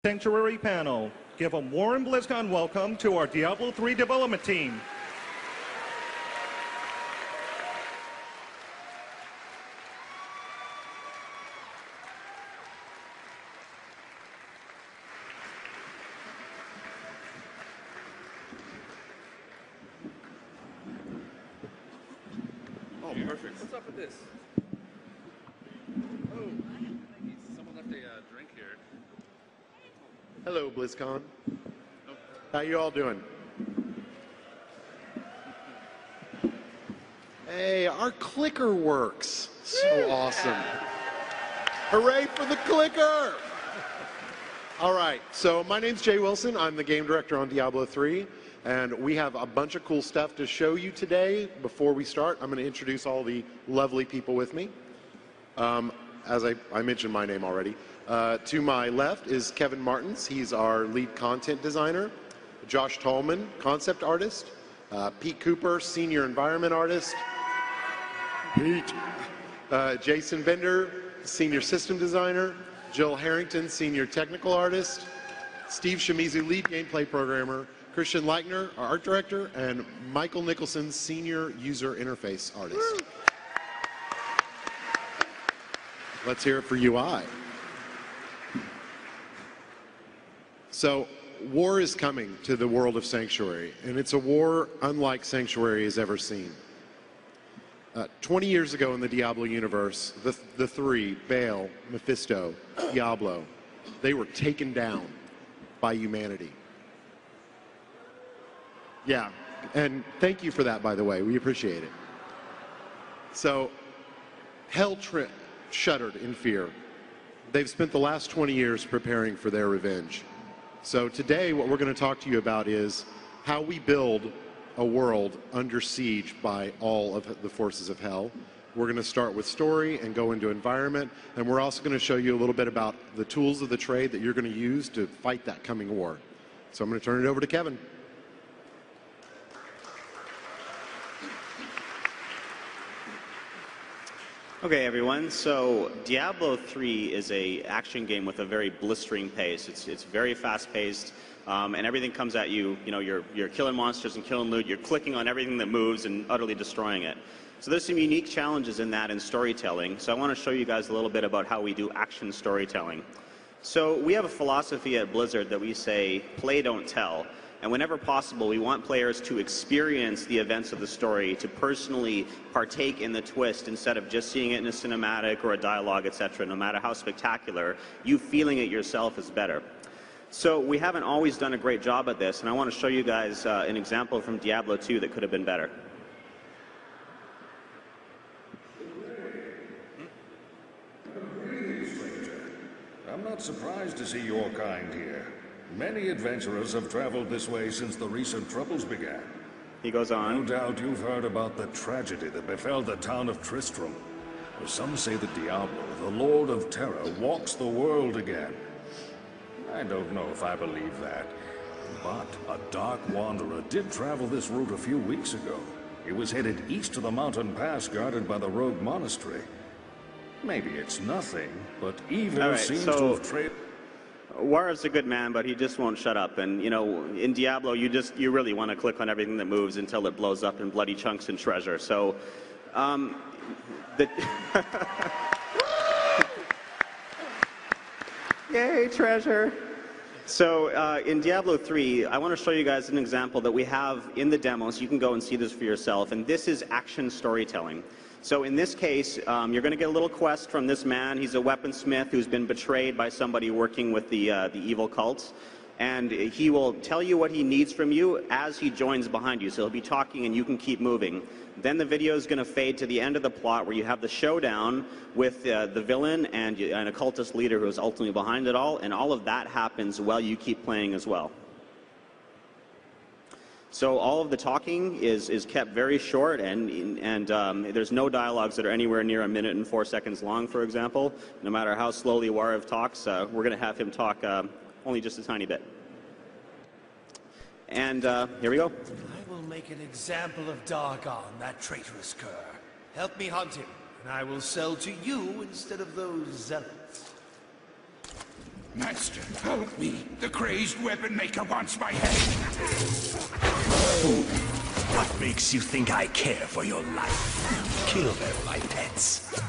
Sanctuary panel. Give a warm Blizzcon welcome to our Diablo 3 development team. Oh, perfect. What's up with this? Oh, someone left a drink here. Hello, BlizzCon. How you all doing? Hey, our clicker works. So awesome. Hooray for the clicker! All right, so my name's Jay Wilson. I'm the game director on Diablo 3, and we have a bunch of cool stuff to show you today. Before we start, I'm going to introduce all the lovely people with me. As I mentioned my name already. To my left is Kevin Martins. He's our lead content designer. Josh Tallman, concept artist. Pete Cooper, senior environment artist. Pete. Jason Bender, senior system designer. Jill Harrington, senior technical artist. Steve Shimizu, lead gameplay programmer. Christian Leichner, our art director. And Michael Nicholson, senior user interface artist. Woo! Let's hear it for UI. So, war is coming to the world of Sanctuary, and it's a war unlike Sanctuary has ever seen. 20 years ago in the Diablo universe, the three, Baal, Mephisto, Diablo, they were taken down by humanity. Yeah, and thank you for that, by the way. We appreciate it. So, hell shuddered in fear. They've spent the last 20 years preparing for their revenge. So today what we're going to talk to you about is how we build a world under siege by all of the forces of hell. We're going to start with story and go into environment, and we're also going to show you a little bit about the tools of the trade that you're going to use to fight that coming war. So I'm going to turn it over to Kevin. Okay, everyone. So Diablo 3 is an action game with a very blistering pace. It's very fast-paced, and everything comes at you. You know, you're killing monsters and killing loot. You're clicking on everything that moves and utterly destroying it. So there's some unique challenges in that in storytelling. So I want to show you guys a little bit about how we do action storytelling. So we have a philosophy at Blizzard that we say, play, don't tell. And whenever possible, we want players to experience the events of the story, to personally partake in the twist instead of just seeing it in a cinematic or a dialogue, etc. No matter how spectacular, you feeling it yourself is better. So we haven't always done a great job at this, and I want to show you guys an example from Diablo 2 that could have been better. I'm not surprised to see your kind here. Many adventurers have traveled this way since the recent troubles began. He goes on. No doubt you've heard about the tragedy that befell the town of Tristram. Some say that Diablo, the Lord of Terror, walks the world again. I don't know if I believe that. But a dark wanderer did travel this route a few weeks ago. He was headed east to the mountain pass guarded by the rogue monastery. Maybe it's nothing, but evil seems to have trailed. Warev's a good man, but he just won't shut up. And, you know, in Diablo, you really want to click on everything that moves until it blows up in bloody chunks and treasure. So, Yay, treasure! So, in Diablo 3, I want to show you guys an example that we have in the demo, so you can go and see this for yourself. And this is action storytelling. So in this case, you're going to get a little quest from this man. He's a weaponsmith who's been betrayed by somebody working with the evil cults. And he will tell you what he needs from you as he joins behind you. So he'll be talking and you can keep moving. Then the video is going to fade to the end of the plot where you have the showdown with the villain and an occultist leader who is ultimately behind it all. And all of that happens while you keep playing as well. So all of the talking is kept very short, and there's no dialogues that are anywhere near 1 minute and 4 seconds long, for example. No matter how slowly Warev talks, we're going to have him talk only just a tiny bit. And here we go. I will make an example of Dargon, that traitorous cur. Help me hunt him, and I will sell to you instead of those zealots. Master, help me. The crazed weapon maker wants my head. What makes you think I care for your life? Kill them, my pets.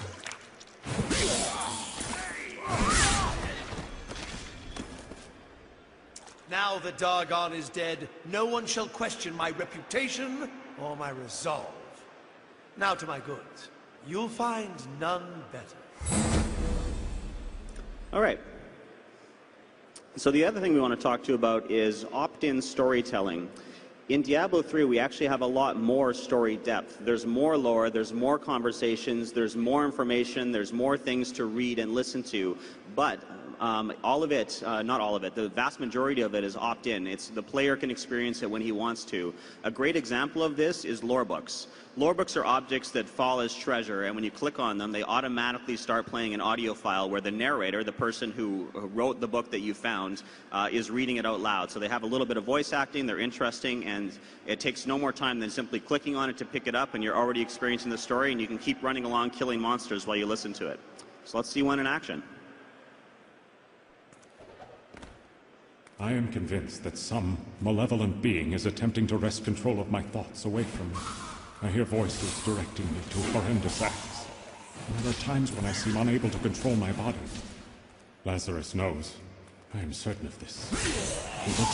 Now the Dargon is dead, no one shall question my reputation or my resolve. Now to my goods. You'll find none better. All right. So the other thing we want to talk to you about is opt-in storytelling. In Diablo 3, we actually have a lot more story depth. There's more lore, there's more conversations, there's more information, there's more things to read and listen to. But all of it, not all of it, the vast majority of it is opt-in. The player can experience it when he wants to. A great example of this is lore books. Lore books are objects that fall as treasure, and when you click on them, they automatically start playing an audio file where the narrator, the person who wrote the book that you found, is reading it out loud. So they have a little bit of voice acting, they're interesting, and it takes no more time than simply clicking on it to pick it up, and you're already experiencing the story, and you can keep running along killing monsters while you listen to it. So let's see one in action. I am convinced that some malevolent being is attempting to wrest control of my thoughts away from me. I hear voices directing me to horrendous acts. And there are times when I seem unable to control my body. Lazarus knows. I am certain of this.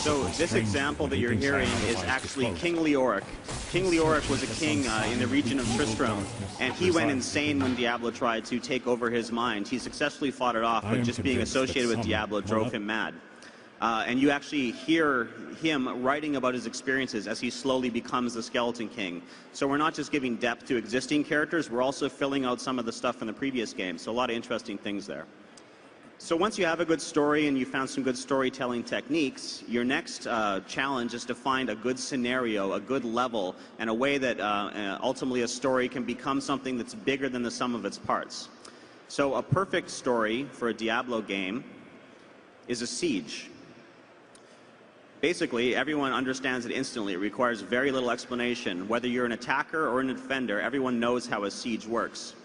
So this example that you're hearing is actually King Leoric. King Leoric was a king in the region of Tristram, and he went insane when Diablo tried to take over his mind. He successfully fought it off, but just being associated with Diablo drove him mad. And you actually hear him writing about his experiences as he slowly becomes the Skeleton King. So we're not just giving depth to existing characters, we're also filling out some of the stuff from the previous game. So a lot of interesting things there. So once you have a good story and you found some good storytelling techniques, your next challenge is to find a good scenario, a good level, and a way that ultimately a story can become something that's bigger than the sum of its parts. So a perfect story for a Diablo game is a siege. Basically, everyone understands it instantly. It requires very little explanation. Whether you're an attacker or a defender, everyone knows how a siege works.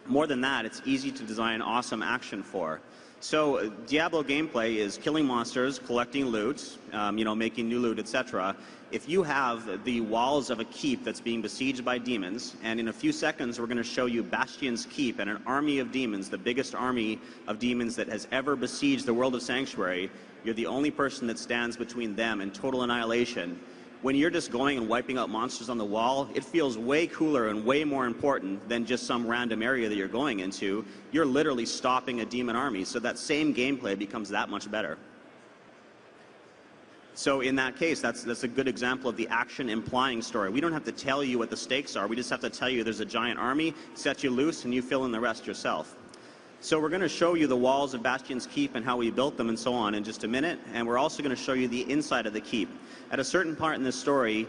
More than that, it's easy to design awesome action for. So Diablo gameplay is killing monsters, collecting loot, making new loot, etc. If you have the walls of a keep that's being besieged by demons, and in a few seconds we're going to show you Bastion's Keep and an army of demons, the biggest army of demons that has ever besieged the world of Sanctuary, you're the only person that stands between them and total annihilation. When you're just going and wiping out monsters on the wall, it feels way cooler and way more important than just some random area that you're going into. You're literally stopping a demon army, so that same gameplay becomes that much better. So in that case, that's a good example of the action implying story. We don't have to tell you what the stakes are, we just have to tell you there's a giant army, set you loose, and you fill in the rest yourself. So we're going to show you the walls of Bastion's Keep and how we built them and so on in just a minute, and we're also going to show you the inside of the keep. At a certain part in this story,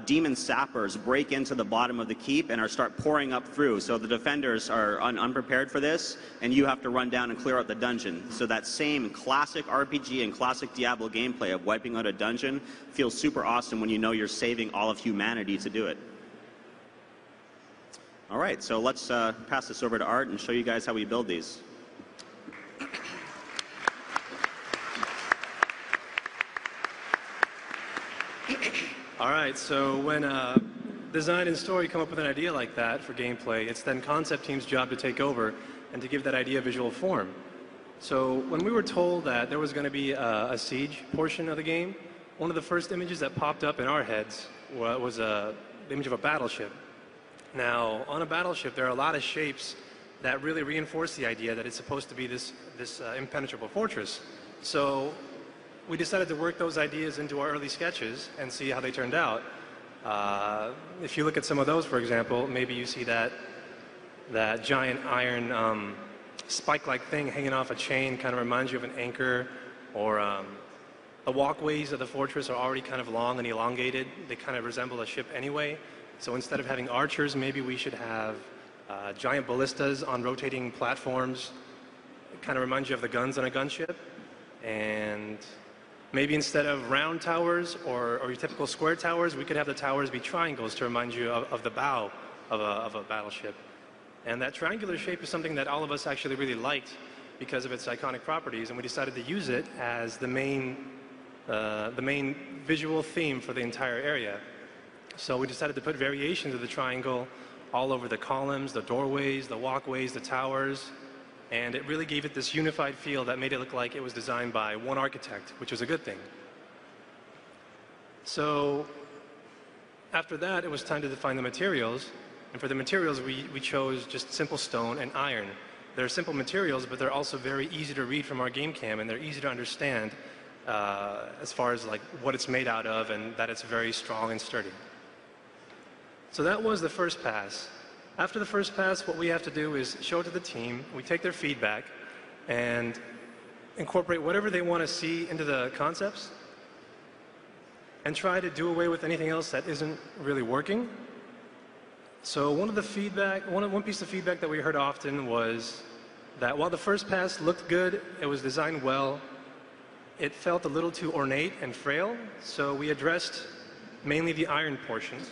demon sappers break into the bottom of the keep and start pouring up through. So the defenders are unprepared for this, and you have to run down and clear out the dungeon. So that same classic RPG and classic Diablo gameplay of wiping out a dungeon feels super awesome when you know you're saving all of humanity to do it. All right, so let's pass this over to Art and show you guys how we build these. All right, so when design and story come up with an idea like that for gameplay, it's then concept team's job to take over and to give that idea visual form. So when we were told that there was going to be a siege portion of the game, one of the first images that popped up in our heads was the image of a battleship. Now, on a battleship, there are a lot of shapes that really reinforce the idea that it's supposed to be this impenetrable fortress. So we decided to work those ideas into our early sketches and see how they turned out. If you look at some of those, for example, maybe you see that giant iron spike-like thing hanging off a chain kind of reminds you of an anchor, or the walkways of the fortress are already kind of long and elongated. They kind of resemble a ship anyway. So instead of having archers, maybe we should have giant ballistas on rotating platforms. It kind of reminds you of the guns on a gunship. And maybe instead of round towers or your typical square towers, we could have the towers be triangles to remind you of the bow of a battleship. And that triangular shape is something that all of us actually really liked. because of its iconic properties, and we decided to use it as the main visual theme for the entire area. So we decided to put variations of the triangle all over the columns, the doorways, the walkways, the towers, and it really gave it this unified feel that made it look like it was designed by one architect, which was a good thing. So after that, it was time to define the materials, and for the materials, we chose just simple stone and iron. They're simple materials, but they're also very easy to read from our game cam, and they're easy to understand as far as like what it's made out of and that it's very strong and sturdy. So that was the first pass. After the first pass, what we have to do is show it to the team. We take their feedback and incorporate whatever they want to see into the concepts and try to do away with anything else that isn't really working. So one piece of feedback that we heard often was that while the first pass looked good, it was designed well, it felt a little too ornate and frail, so we addressed mainly the iron portions.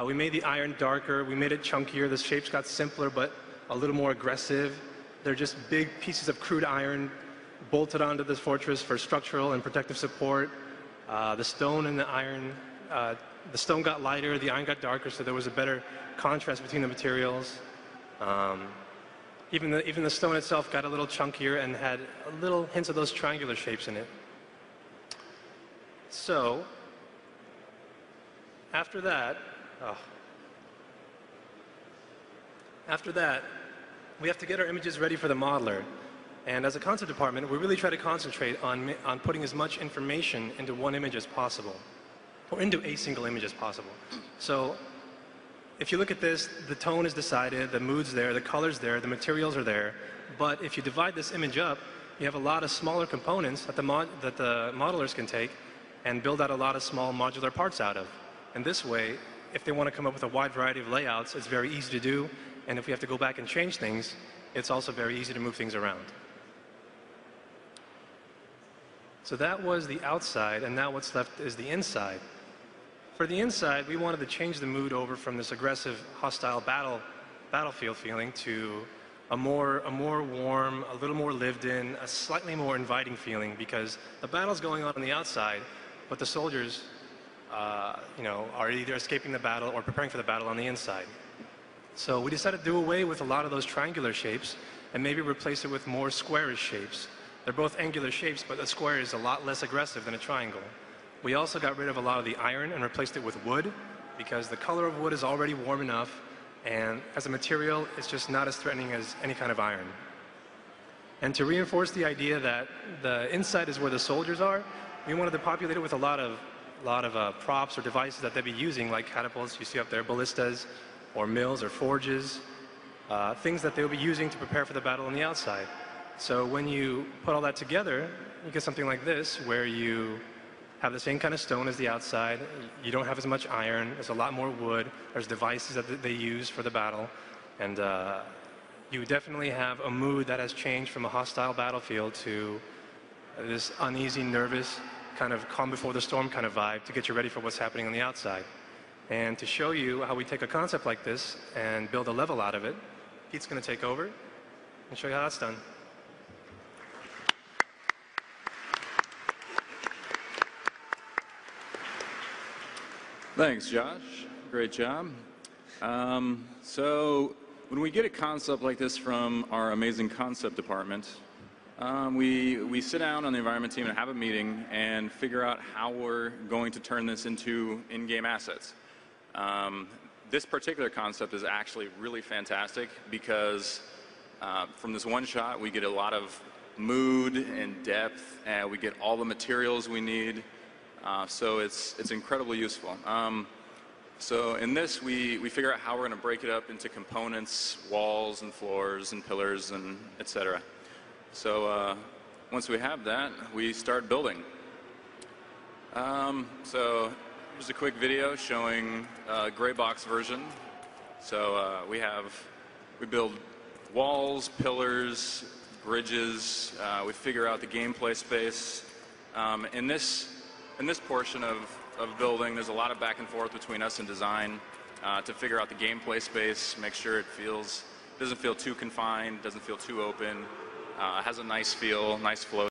We made the iron darker, we made it chunkier, the shapes got simpler but a little more aggressive. They're just big pieces of crude iron bolted onto this fortress for structural and protective support. The stone and the iron, the stone got lighter, the iron got darker, so there was a better contrast between the materials. Even the stone itself got a little chunkier and had a little hints of those triangular shapes in it. So, after that, we have to get our images ready for the modeler. And as a concept department, we really try to concentrate on putting as much information into one image as possible, or into a single image as possible. So if you look at this, the tone is decided, the mood's there, the color's there, the materials are there. But if you divide this image up, you have a lot of smaller components that the modelers can take and build out a lot of small modular parts out of. And this way, if they want to come up with a wide variety of layouts, it's very easy to do. And if we have to go back and change things, it's also very easy to move things around. So that was the outside, and now what's left is the inside. For the inside, we wanted to change the mood over from this aggressive, hostile battlefield feeling to a more warm, a little more lived in, a slightly more inviting feeling, because the battle's going on the outside, but the soldiers are either escaping the battle or preparing for the battle on the inside. So we decided to do away with a lot of those triangular shapes and maybe replace it with more squarish shapes. They're both angular shapes, but a square is a lot less aggressive than a triangle. We also got rid of a lot of the iron and replaced it with wood, because the color of wood is already warm enough, and as a material, it's just not as threatening as any kind of iron. And to reinforce the idea that the inside is where the soldiers are, we wanted to populate it with a lot of props or devices that they'd be using, like catapults you see up there, ballistas, or mills or forges, things that they'll be using to prepare for the battle on the outside. So when you put all that together, you get something like this, where you have the same kind of stone as the outside, you don't have as much iron, there's a lot more wood, there's devices that they use for the battle, and you definitely have a mood that has changed from a hostile battlefield to this uneasy, nervous, kind of calm before the storm kind of vibe to get you ready for what's happening on the outside. And to show you how we take a concept like this and build a level out of it, Pete's going to take over and show you how that's done. Thanks, Josh. Great job. So when we get a concept like this from our amazing concept department, we sit down on the environment team and have a meeting and figure out how we're going to turn this into in-game assets. This particular concept is actually really fantastic because from this one shot we get a lot of mood and depth, and we get all the materials we need. So it's incredibly useful. So in this, we figure out how we're going to break it up into components, walls and floors and pillars and etc. So once we have that, we start building. So here's a quick video showing GRAYBOX version. So we build walls, pillars, bridges. We figure out the gameplay space. In this portion of building, there's a lot of back and forth between us and design to figure out the gameplay space, make sure it feels Doesn't feel too confined, doesn't feel too open. Has a nice feel, nice flow.